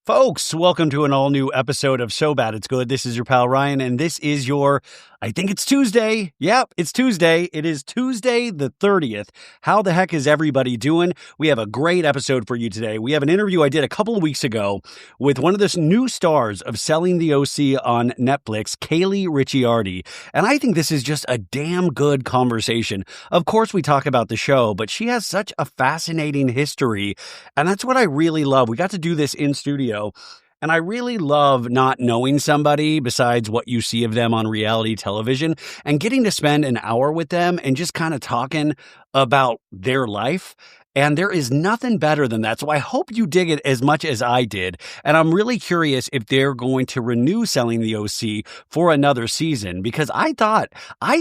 Folks, welcome to an all-new episode of So Bad It's Good. This is your pal Ryan, and this is I think it's Tuesday. Yep, it's Tuesday. It is Tuesday the 30th. How the heck is everybody doing? We have a great episode for you today. We have an interview I did a couple of weeks ago with one of the new stars of Selling the OC on Netflix, Kaylee Ricciardi. And I think this is just a damn good conversation. Of course, we talk about the show, but she has such a fascinating history, and that's what I really love. We got to do this in studio. And I really love not knowing somebody besides what you see of them on reality television and getting to spend an hour with them and just kind of talking about their life. And there is nothing better than that. So I hope you dig it as much as I did. And I'm really curious if they're going to renew Selling the OC for another season, because I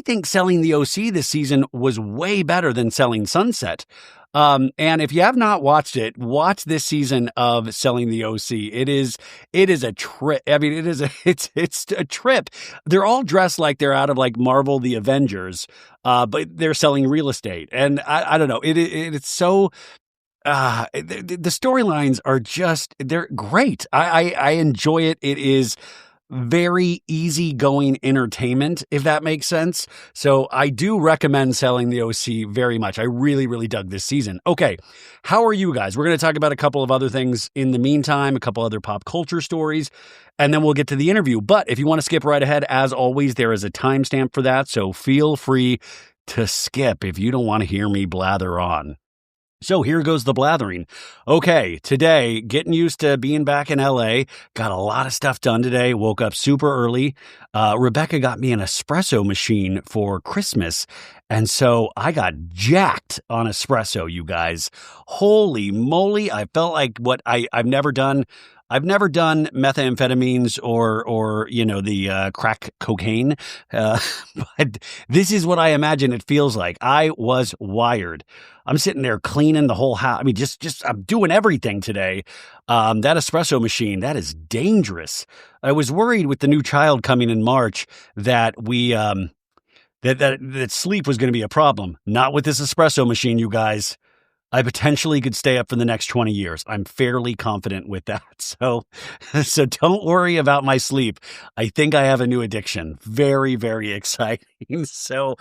think Selling the OC this season was way better than Selling Sunset. And if you have not watched it, watch this season of Selling the OC. It is a trip. I mean, it's a trip. They're all dressed like they're out of like Marvel, the Avengers, but they're selling real estate. And I don't know. It's so, the storylines are they're great. I enjoy it. It is very easygoing entertainment, if that makes sense. So I do recommend Selling the OC very much. I really, really dug this season. Okay, how are you guys? We're going to talk about a couple of other things in the meantime, a couple other pop culture stories, and then we'll get to the interview. But if you want to skip right ahead, as always, there is a timestamp for that, so feel free to skip if you don't want to hear me blather on. So here goes the blathering. Okay, today, getting used to being back in LA. Got a lot of stuff done today. Woke up super early. Rebecca got me an espresso machine for Christmas. And so I got jacked on espresso, you guys. Holy moly. I felt like I've never done methamphetamines or the crack cocaine. But this is what I imagine it feels like. I was wired. I'm sitting there cleaning the whole house. I mean, I'm doing everything today. That espresso machine, that is dangerous. I was worried with the new child coming in March that that sleep was going to be a problem. Not with this espresso machine, you guys. I potentially could stay up for the next 20 years. I'm fairly confident with that. So don't worry about my sleep. I think I have a new addiction. Very, very exciting. So,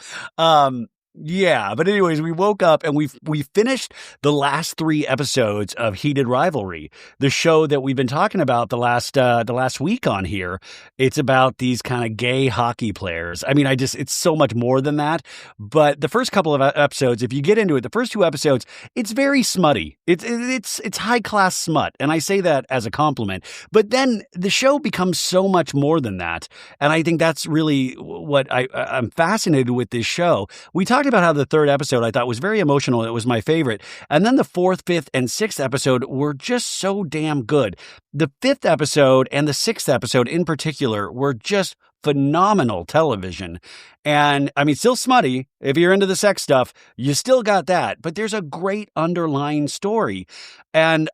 yeah, but anyways, we woke up and we finished the last 3 episodes of Heated Rivalry, the show that we've been talking about the last week on here. It's about these kind of gay hockey players. I mean, it's so much more than that. But the first couple of episodes, if you get into it, the first 2 episodes, it's very smutty. It's high class smut, and I say that as a compliment. But then the show becomes so much more than that, and I think that's really what I'm fascinated with this show. We talked about how the 3rd episode I thought was very emotional. It was my favorite. And then the 4th, 5th, and 6th episode were just so damn good. The 5th episode and the 6th episode in particular were just phenomenal television. And I mean, still smutty. If you're into the sex stuff, you still got that. But there's a great underlying story. And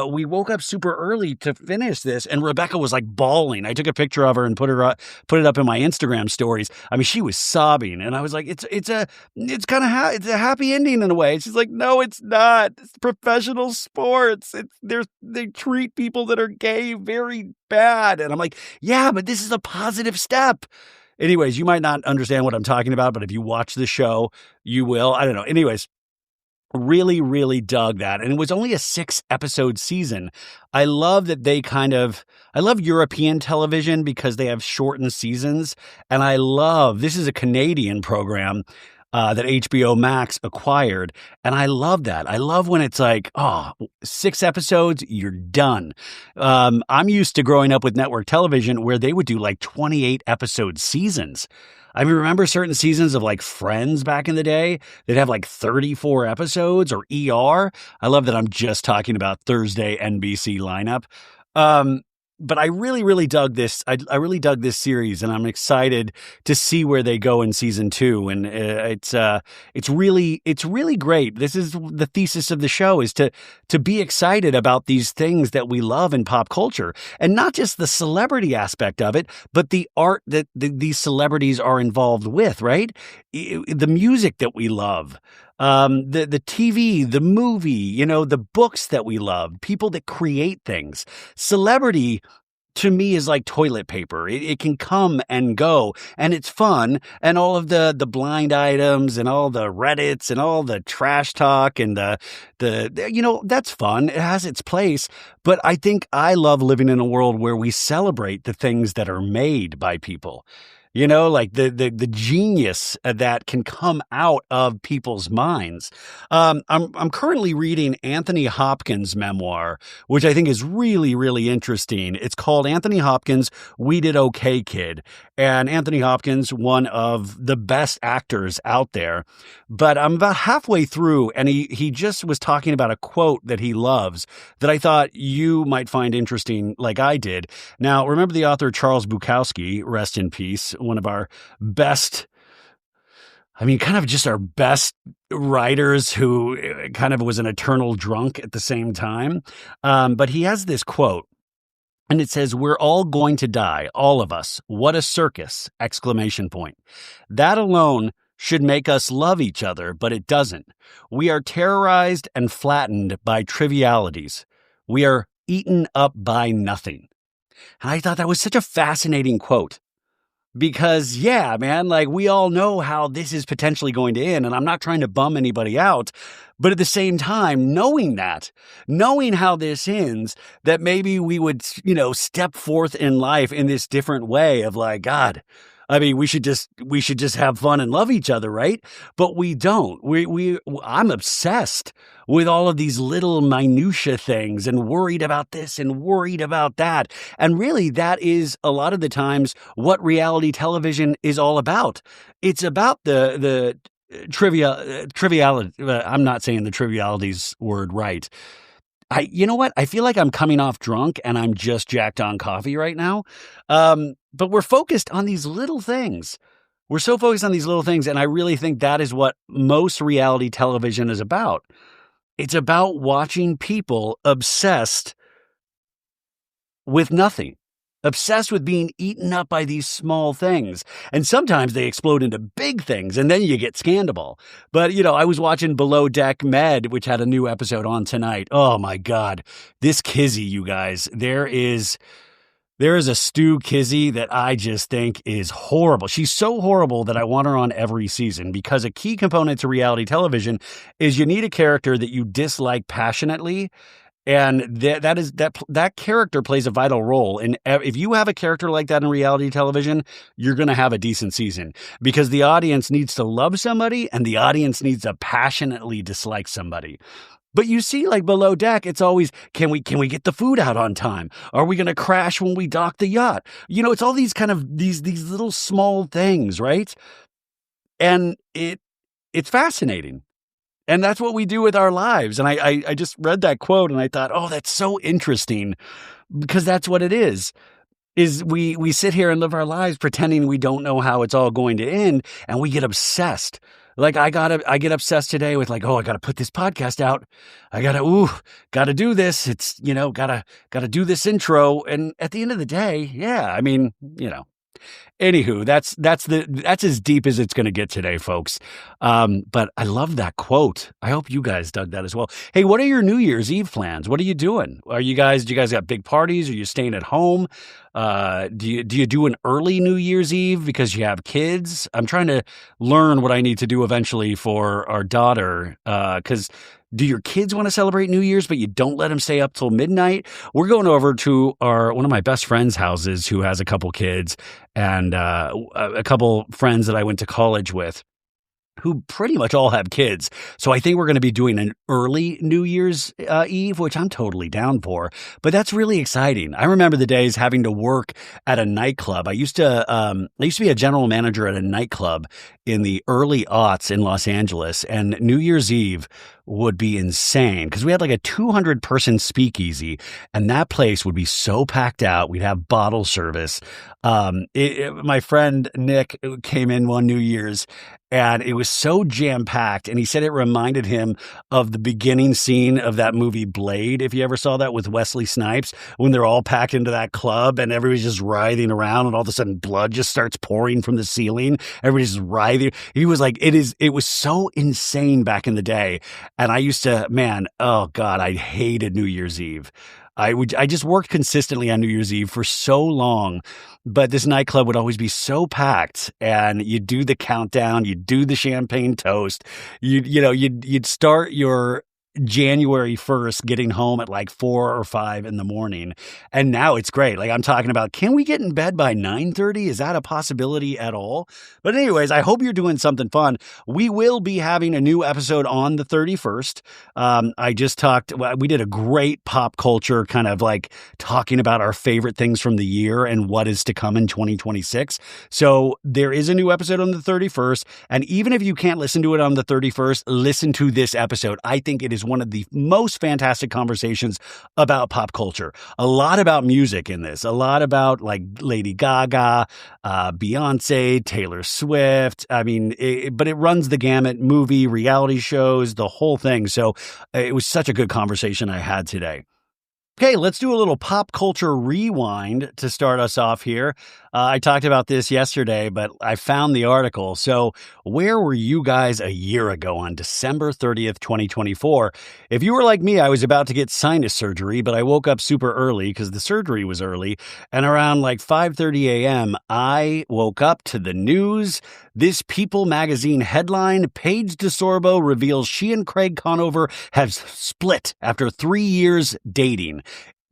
we woke up super early to finish this, and Rebecca was like bawling. I took a picture of her and put it up in my Instagram stories. I mean, she was sobbing, and I was like, it's a happy ending in a way. She's like, no, it's not. It's professional sports. They treat people that are gay very bad. And I'm like, yeah, but this is a positive step. Anyways, you might not understand what I'm talking about, but if you watch the show, you will. I don't know. Anyways, really, really dug that. And it was only a 6-episode season. I love that I love European television because they have shortened seasons. And this is a Canadian program that HBO Max acquired. And I love that. I love when it's like, 6 episodes, you're done. I'm used to growing up with network television where they would do like 28 episode seasons. I mean, remember certain seasons of like Friends back in the day? They'd have like 34 episodes, or ER. I love that I'm just talking about Thursday NBC lineup. But I really, really dug this. I really dug this series, and I'm excited to see where they go in season 2. And it's really great. This is the thesis of the show, is to be excited about these things that we love in pop culture, and not just the celebrity aspect of it, but the art that these celebrities are involved with, right? The music that we love. the TV, the movie, the books that we love, people that create things. Celebrity to me is like toilet paper. It can come and go, and it's fun. And all of the blind items and all the Reddits and all the trash talk and that's fun. It has its place. But I think I love living in a world where we celebrate the things that are made by people. Like the genius that can come out of people's minds. I'm currently reading Anthony Hopkins' memoir, which I think is really, really interesting. It's called Anthony Hopkins' We Did Okay, Kid. And Anthony Hopkins, one of the best actors out there. But I'm about halfway through, and he just was talking about a quote that he loves that I thought you might find interesting, like I did. Now, remember the author Charles Bukowski, rest in peace, one of our best, kind of just our best writers who kind of was an eternal drunk at the same time. But he has this quote, and it says, "We're all going to die, all of us. What a circus!" Exclamation point. That alone should make us love each other, but it doesn't. We are terrorized and flattened by trivialities. We are eaten up by nothing. And I thought that was such a fascinating quote. Because, yeah, man, like we all know how this is potentially going to end, and I'm not trying to bum anybody out. But at the same time, knowing how this ends, that maybe we would, step forth in life in this different way of like, God, we should just have fun and love each other, right? But we don't. I'm obsessed with all of these little minutia things and worried about this and worried about that. And really, that is a lot of the times what reality television is all about. It's about the triviality. I'm not saying the trivialities word right. You know what? I feel like I'm coming off drunk and I'm just jacked on coffee right now. But we're focused on these little things. We're so focused on these little things. And I really think that is what most reality television is about. It's about watching people obsessed with nothing. Obsessed with being eaten up by these small things. And sometimes they explode into big things, and then you get Scandal. But, I was watching Below Deck Med, which had a new episode on tonight. Oh, my God. This Kizzy, you guys. There is a Stu Kizzy that I just think is horrible. She's so horrible that I want her on every season, because a key component to reality television is you need a character that you dislike passionately. And that character plays a vital role. And if you have a character like that in reality television, you're going to have a decent season, because the audience needs to love somebody and the audience needs to passionately dislike somebody. But you see, like Below Deck, it's always, can we get the food out on time? Are we going to crash when we dock the yacht? It's all these kind of these little small things, right? And it's fascinating. And that's what we do with our lives. And I just read that quote and I thought, oh, that's so interesting, because that's what it is we sit here and live our lives pretending we don't know how it's all going to end, and we get obsessed. Like I get obsessed today with like, oh, I got to put this podcast out. I got to do this. It's, got to do this intro. And at the end of the day, yeah, Anywho, that's as deep as it's going to get today, folks. But I love that quote. I hope you guys dug that as well. Hey, what are your New Year's Eve plans? What are you doing? Do you guys got big parties? Are you staying at home? Do you do an early New Year's Eve because you have kids? I'm trying to learn what I need to do eventually for our daughter. 'Cause do your kids want to celebrate New Year's, but you don't let them stay up till midnight? We're going over to one of my best friend's houses who has a couple kids, and a couple friends that I went to college with, who pretty much all have kids. So I think we're going to be doing an early New Year's Eve, which I'm totally down for. But that's really exciting. I remember the days having to work at a nightclub. I used to be a general manager at a nightclub in the early aughts in Los Angeles, and New Year's Eve would be insane because we had like a 200-person speakeasy, and that place would be so packed out. We'd have bottle service. My friend Nick came in one New Year's, and it was so jam-packed, and he said it reminded him of the beginning scene of that movie Blade, if you ever saw that, with Wesley Snipes, when they're all packed into that club and everybody's just writhing around, and all of a sudden blood just starts pouring from the ceiling. Everybody's just writhing. He was like, it was so insane back in the day. And I used to, man, oh God, I hated New Year's Eve. I just worked consistently on New Year's Eve for so long, but this nightclub would always be so packed, and you'd do the countdown, you'd do the champagne toast, you'd start your January 1st getting home at like 4 or 5 in the morning. And now it's great. Like I'm talking about, can we get in bed by 9:30? Is that a possibility at all? But anyways, I hope you're doing something fun. We will be having a new episode on the 31st. We did a great pop culture kind of like talking about our favorite things from the year and what is to come in 2026. So there is a new episode on the 31st. And even if you can't listen to it on the 31st, listen to this episode. I think it is one of the most fantastic conversations about pop culture. A lot about music in this, a lot about like Lady Gaga, Beyonce, Taylor Swift. I mean, but it runs the gamut, movie, reality shows, the whole thing. So it was such a good conversation I had today. Okay, let's do a little pop culture rewind to start us off here. I talked about this yesterday, but I found the article. So where were you guys a year ago on December 30th, 2024? If you were like me, I was about to get sinus surgery, but I woke up super early because the surgery was early. And around like 5:30 a.m., I woke up to the news. This People magazine headline, Paige DeSorbo reveals she and Craig Conover have split after 3 years dating.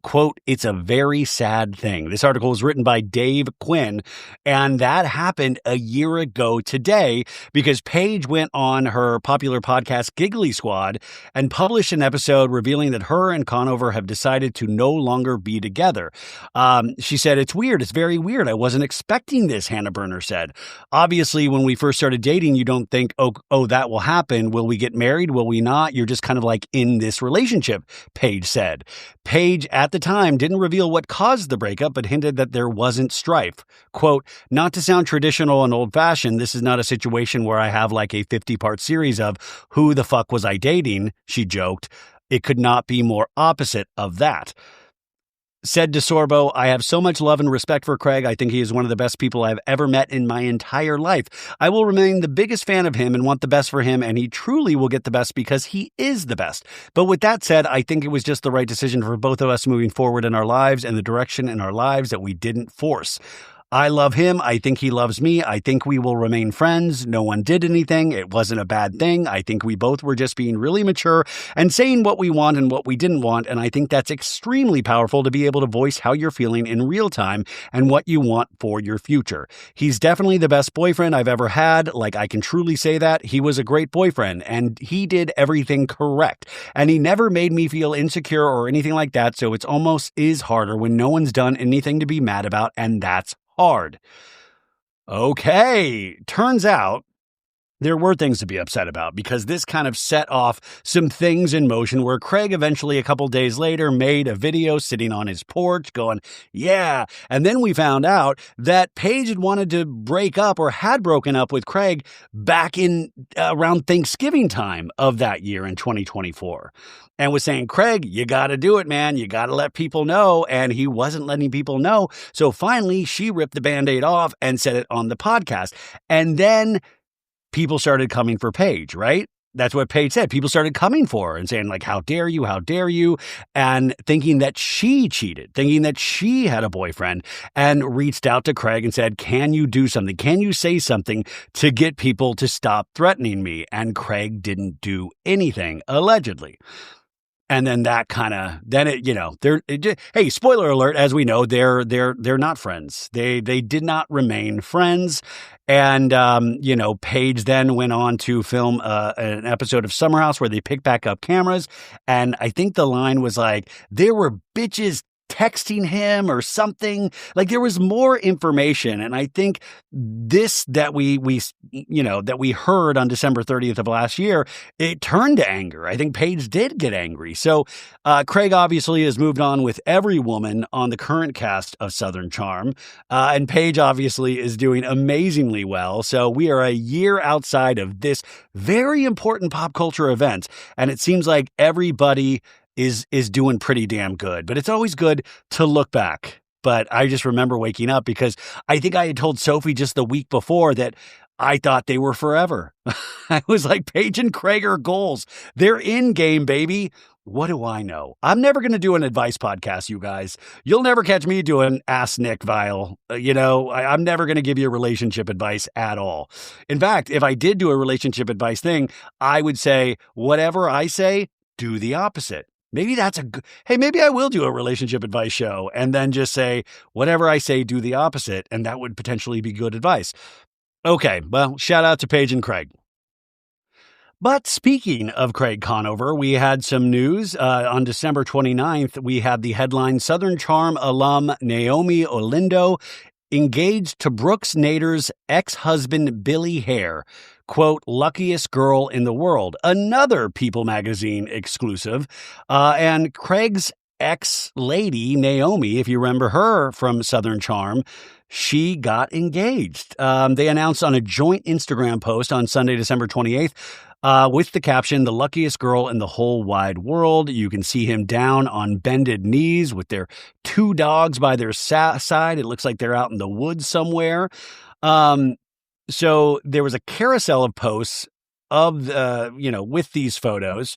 Quote, it's a very sad thing. This article was written by Dave Quinn, and that happened a year ago today because Paige went on her popular podcast Giggly Squad and published an episode revealing that her and Conover have decided to no longer be together. She said, it's weird. It's very weird. I wasn't expecting this, Hannah Berner said. Obviously, when we first started dating, you don't think, oh, that will happen. Will we get married? Will we not? You're just kind of like in this relationship, Paige said. Paige at the time didn't reveal what caused the breakup, but hinted that there wasn't strife. Quote, not to sound traditional and old-fashioned, this is not a situation where I have like a 50-part series of who the fuck was I dating, she joked. It could not be more opposite of that. Said DeSorbo, I have so much love and respect for Craig. I think he is one of the best people I've ever met in my entire life. I will remain the biggest fan of him and want the best for him, and he truly will get the best because he is the best. But with that said, I think it was just the right decision for both of us moving forward in our lives and the direction in our lives that we didn't force. I love him. I think he loves me. I think we will remain friends. No one did anything. It wasn't a bad thing. I think we both were just being really mature and saying what we want and what we didn't want. And I think that's extremely powerful to be able to voice how you're feeling in real time and what you want for your future. He's definitely the best boyfriend I've ever had. Like, I can truly say that. He was a great boyfriend and he did everything correct. And he never made me feel insecure or anything like that. So it's almost is harder when no one's done anything to be mad about. And that's hard. Okay, turns out there were things to be upset about because this kind of set off some things in motion where Craig eventually a couple days later made a video sitting on his porch going, yeah. And then we found out that Paige had wanted to break up or had broken up with Craig back in around Thanksgiving time of that year in 2024 and was saying, Craig, you got to do it, man. You got to let people know. And he wasn't letting people know. So finally, she ripped the Band-Aid off and said it on the podcast. And then people started coming for Paige, right? That's what Paige said. People started coming for her and saying like, how dare you, and thinking that she cheated, thinking that she had a boyfriend, and reached out to Craig and said, can you do something? Can you say something to get people to stop threatening me? And Craig didn't do anything, allegedly. And then that kind of, then it, hey, spoiler alert, as we know, they're not friends. They did not remain friends. And, Paige then went on to film an episode of Summer House where they picked back up cameras. And I think the line was like, there were bitches texting him or something. Like there was more information. And I think this that we heard on December 30th of last year, it turned to anger. I think Paige did get angry. So Craig obviously has moved on with every woman on the current cast of Southern Charm. And Paige obviously is doing amazingly well. So we are a year outside of this very important pop culture event. And it seems like everybody is doing pretty damn good. But it's always good to look back. But I just remember waking up because I think I had told Sophie just the week before that I thought they were forever. I was like, Paige and Craig are goals. They're in game, baby. What do I know? I'm never going to do an advice podcast, you guys. You'll never catch me doing Ask Nick Vile. I'm never going to give you relationship advice at all. In fact, if I did do a relationship advice thing, I would say, whatever I say, do the opposite. Maybe maybe I will do a relationship advice show and then just say, whatever I say, do the opposite. And that would potentially be good advice. Okay, well, shout out to Paige and Craig. But speaking of Craig Conover, we had some news. On December 29th, we had the headline, Southern Charm alum Naomi Olindo engaged to Brooks Nader's ex-husband Billy Hare. Quote, luckiest girl in the world. Another People magazine exclusive. And Craig's ex-lady, Naomi, if you remember her from Southern Charm, she got engaged. They announced on a joint Instagram post on Sunday, December 28th, with the caption, the luckiest girl in the whole wide world. You can see him down on bended knees with their two dogs by their side. It looks like they're out in the woods somewhere. So there was a carousel of posts of, with these photos.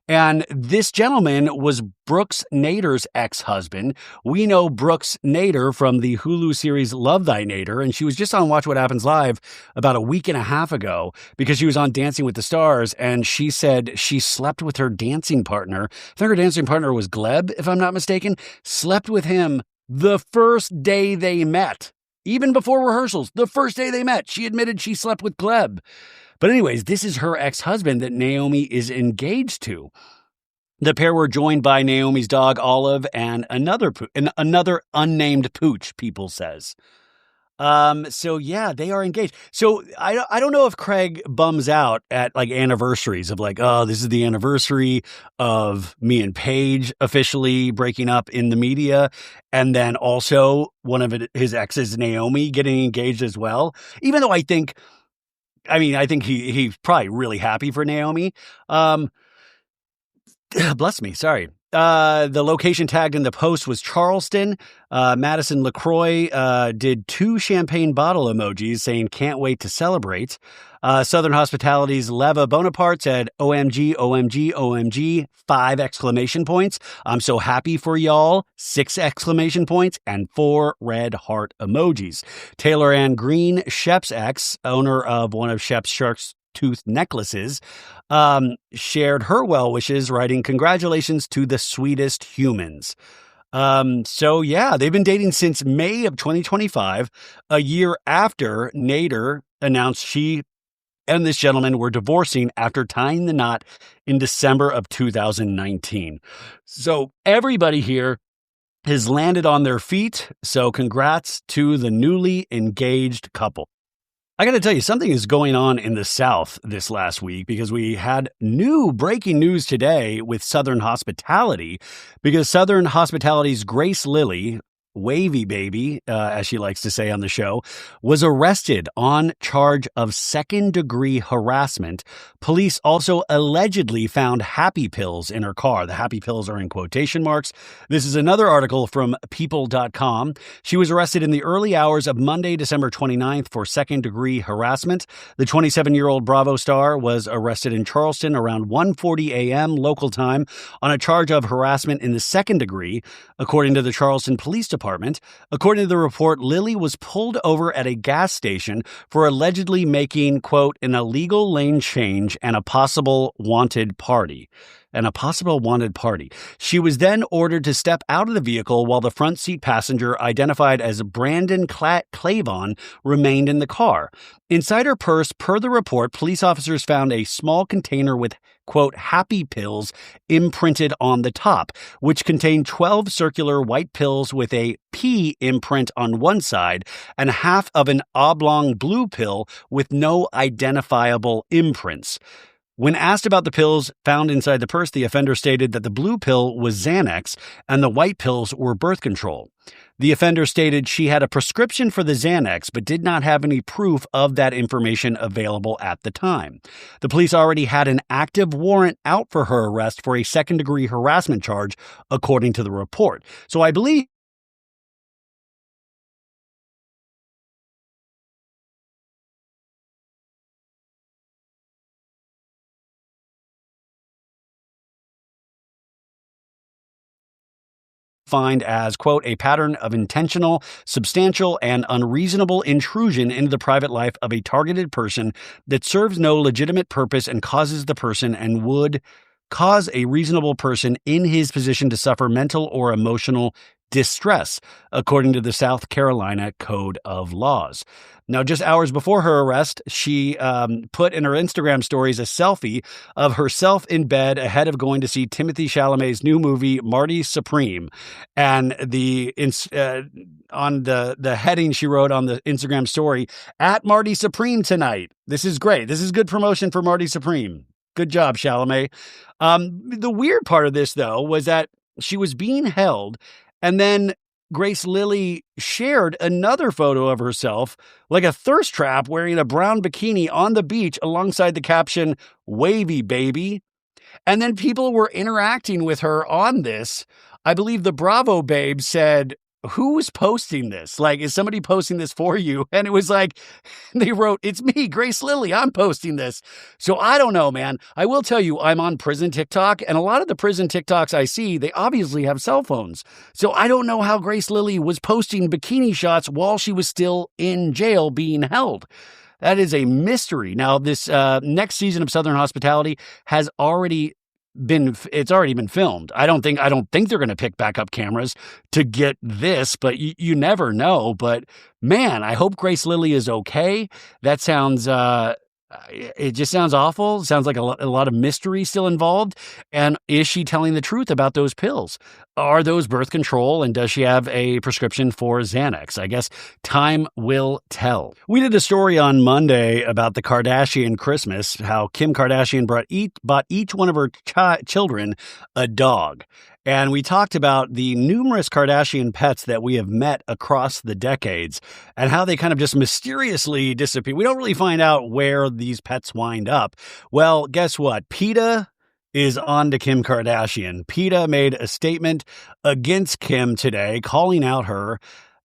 And this gentleman was Brooks Nader's ex-husband. We know Brooks Nader from the Hulu series Love Thy Nader. And she was just on Watch What Happens Live about a week and a half ago because she was on Dancing with the Stars. And she said she slept with her dancing partner. I think her dancing partner was Gleb, if I'm not mistaken. Slept with him the first day they met. Even before rehearsals, the first day they met, she admitted she slept with Gleb. But anyways, this is her ex-husband that Naomi is engaged to. The pair were joined by Naomi's dog, Olive, and another unnamed pooch, People says. So yeah, they are engaged. So I don't know if Craig bums out at like anniversaries of like, oh, this is the anniversary of me and Paige officially breaking up in the media. And then also one of his exes, Naomi, getting engaged as well. Even though I think he's probably really happy for Naomi. Bless me. Sorry. The location tagged in the post was Charleston. Madison LaCroix did 2 champagne bottle emojis saying, can't wait to celebrate. Southern Hospitality's Leva Bonaparte said, OMG, OMG, OMG, 5 exclamation points. I'm so happy for y'all, 6 exclamation points, and 4 red heart emojis. Taylor Ann Green, Shep's ex, owner of one of Shep's Shark's Tooth necklaces, shared her well wishes, writing, congratulations to the sweetest humans. So yeah, they've been dating since May of 2025, a year after Nader announced she and this gentleman were divorcing after tying the knot in December of 2019. So everybody here has landed on their feet. So congrats to the newly engaged couple. I got to tell you, something is going on in the South this last week because we had new breaking news today with Southern Hospitality because Southern Hospitality's Grace Lilly, Wavy Baby, as she likes to say on the show, was arrested on charge of second-degree harassment. Police also allegedly found happy pills in her car. The happy pills are in quotation marks. This is another article from people.com. She was arrested in the early hours of Monday, December 29th for second-degree harassment. The 27-year-old Bravo star was arrested in Charleston around 1:40 a.m. local time on a charge of harassment in the second degree, according to the Charleston Police Department. According to the report, Lilly was pulled over at a gas station for allegedly making, quote, an illegal lane change and a possible wanted party. and a possible wanted party. She was then ordered to step out of the vehicle while the front seat passenger, identified as Brandon Clavon, remained in the car. Inside her purse, per the report, police officers found a small container with, quote, happy pills imprinted on the top, which contained 12 circular white pills with a P imprint on one side and half of an oblong blue pill with no identifiable imprints. When asked about the pills found inside the purse, the offender stated that the blue pill was Xanax and the white pills were birth control. The offender stated she had a prescription for the Xanax but did not have any proof of that information available at the time. The police already had an active warrant out for her arrest for a second-degree harassment charge, according to the report. So I believe defined as, quote, a pattern of intentional, substantial, and unreasonable intrusion into the private life of a targeted person that serves no legitimate purpose and causes the person and would cause a reasonable person in his position to suffer mental or emotional distress, according to the South Carolina Code of Laws. Now, just hours before her arrest, she put in her Instagram stories a selfie of herself in bed ahead of going to see Timothée Chalamet's new movie, Marty Supreme. And on the heading she wrote on the Instagram story, at Marty Supreme tonight. This is great. This is good promotion for Marty Supreme. Good job, Chalamet. The weird part of this, though, was that she was being held, and then Grace Lilly shared another photo of herself, like a thirst trap, wearing a brown bikini on the beach alongside the caption, "Wavy baby." And then people were interacting with her on this. I believe the Bravo babe said, who's posting this? Like, is somebody posting this for you? And it was like, they wrote, it's me, Grace Lilly, I'm posting this. So I don't know, man. I will tell you, I'm on prison TikTok, and a lot of the prison TikToks I see, they obviously have cell phones. So I don't know how Grace Lilly was posting bikini shots while she was still in jail being held. That is a mystery. Now, this next season of Southern Hospitality has already been filmed. I don't think they're going to pick back up cameras to get this, but you never know. But man, I hope Grace Lilly is okay. That sounds it just sounds awful. It sounds like a lot of mystery still involved. And is she telling the truth about those pills? Are those birth control? And does she have a prescription for Xanax? I guess time will tell. We did a story on Monday about the Kardashian Christmas, how Kim Kardashian bought each one of her children a dog. And we talked about the numerous Kardashian pets that we have met across the decades and how they kind of just mysteriously disappear. We don't really find out where these pets wind up. Well, guess what? PETA is on to Kim Kardashian. PETA made a statement against Kim today, calling out her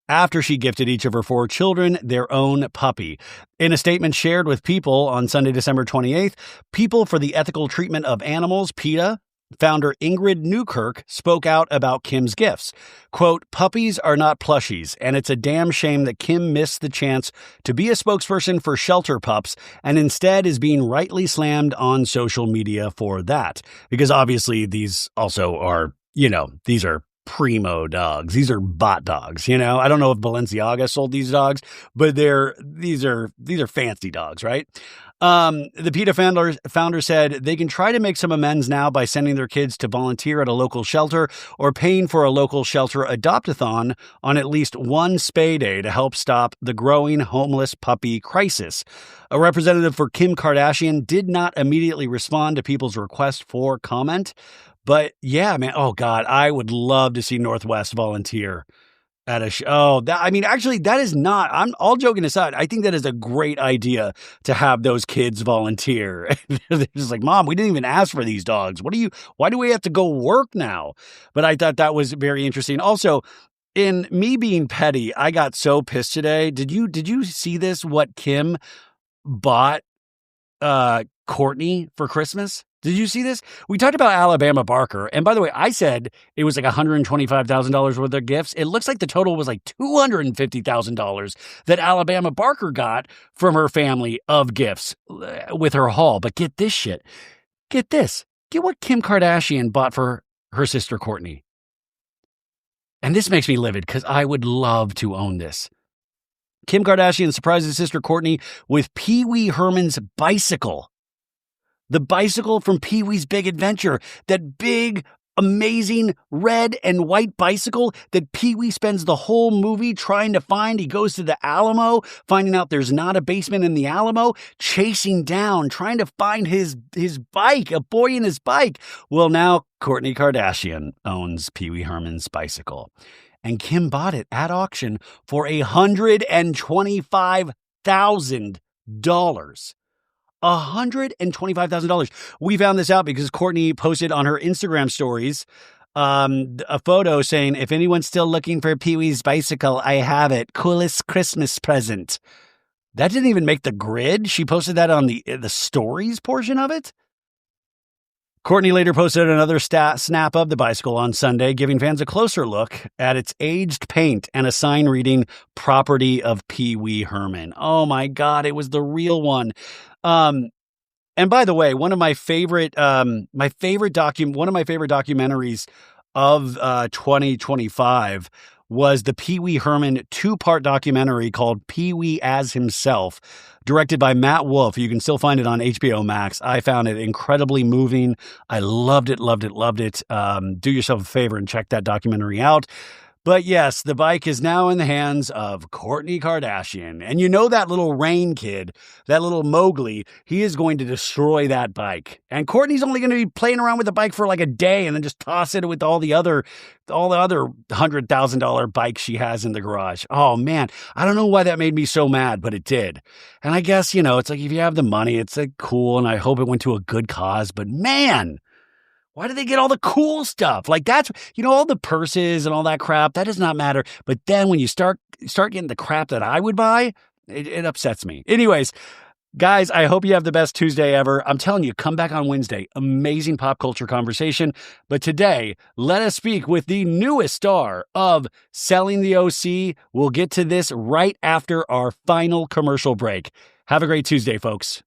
after she gifted each of her 4 children their own puppy. In a statement shared with People on Sunday, December 28th, People for the Ethical Treatment of Animals, PETA, founder Ingrid Newkirk spoke out about Kim's gifts. Quote, puppies are not plushies, and it's a damn shame that Kim missed the chance to be a spokesperson for shelter pups and instead is being rightly slammed on social media for that. Because obviously these also are, these are primo dogs. These are bot dogs, I don't know if Balenciaga sold these dogs, but these are fancy dogs, right? The PETA founder said they can try to make some amends now by sending their kids to volunteer at a local shelter or paying for a local shelter adopt-a-thon on at least one spay day to help stop the growing homeless puppy crisis. A representative for Kim Kardashian did not immediately respond to People's request for comment. But yeah, man, oh God, I would love to see Northwest volunteer at a show. Actually, that is not, I'm all joking aside, I think that is a great idea to have those kids volunteer. They're just like, Mom, we didn't even ask for these dogs. Why do we have to go work now? But I thought that was very interesting. Also, in me being petty, I got so pissed today. Did you see this? What Kim bought Courtney for Christmas? Did you see this? We talked about Alabama Barker. And by the way, I said it was like $125,000 worth of gifts. It looks like the total was like $250,000 that Alabama Barker got from her family of gifts with her haul. But get this shit. Get this. Get what Kim Kardashian bought for her sister Kourtney. And this makes me livid because I would love to own this. Kim Kardashian surprises sister Kourtney with Pee Wee Herman's bicycle. The bicycle from Pee Wee's Big Adventure. That big, amazing red and white bicycle that Pee Wee spends the whole movie trying to find. He goes to the Alamo, finding out there's not a basement in the Alamo, chasing down, trying to find his bike, a boy in his bike. Well, now Kourtney Kardashian owns Pee Wee Herman's bicycle. And Kim bought it at auction for $125,000. $125,000. We found this out because Kourtney posted on her Instagram stories a photo saying, if anyone's still looking for Pee Wee's bicycle, I have it. Coolest Christmas present. That didn't even make the grid. She posted that on the stories portion of it. Kourtney later posted another snap of the bicycle on Sunday, giving fans a closer look at its aged paint and a sign reading, property of Pee Wee Herman. Oh my God, it was the real one. And by the way, one of my favorite documentaries of 2025 was the Pee Wee Herman 2-part documentary called Pee Wee as Himself, directed by Matt Wolf. You can still find it on HBO Max. I found it incredibly moving. I loved it. Do yourself a favor and check that documentary out. But yes, the bike is now in the hands of Kourtney Kardashian. And you know that little Rain kid, that little Mowgli, he is going to destroy that bike. And Kourtney's only going to be playing around with the bike for like a day and then just toss it with all the other $100,000 bikes she has in the garage. Oh man, I don't know why that made me so mad, but it did. And I guess, it's like if you have the money, it's like cool, and I hope it went to a good cause. But man, why do they get all the cool stuff? Like that's, all the purses and all that crap, that does not matter. But then when you start getting the crap that I would buy, it upsets me. Anyways, guys, I hope you have the best Tuesday ever. I'm telling you, come back on Wednesday. Amazing pop culture conversation. But today, let us speak with the newest star of Selling the OC. We'll get to this right after our final commercial break. Have a great Tuesday, folks.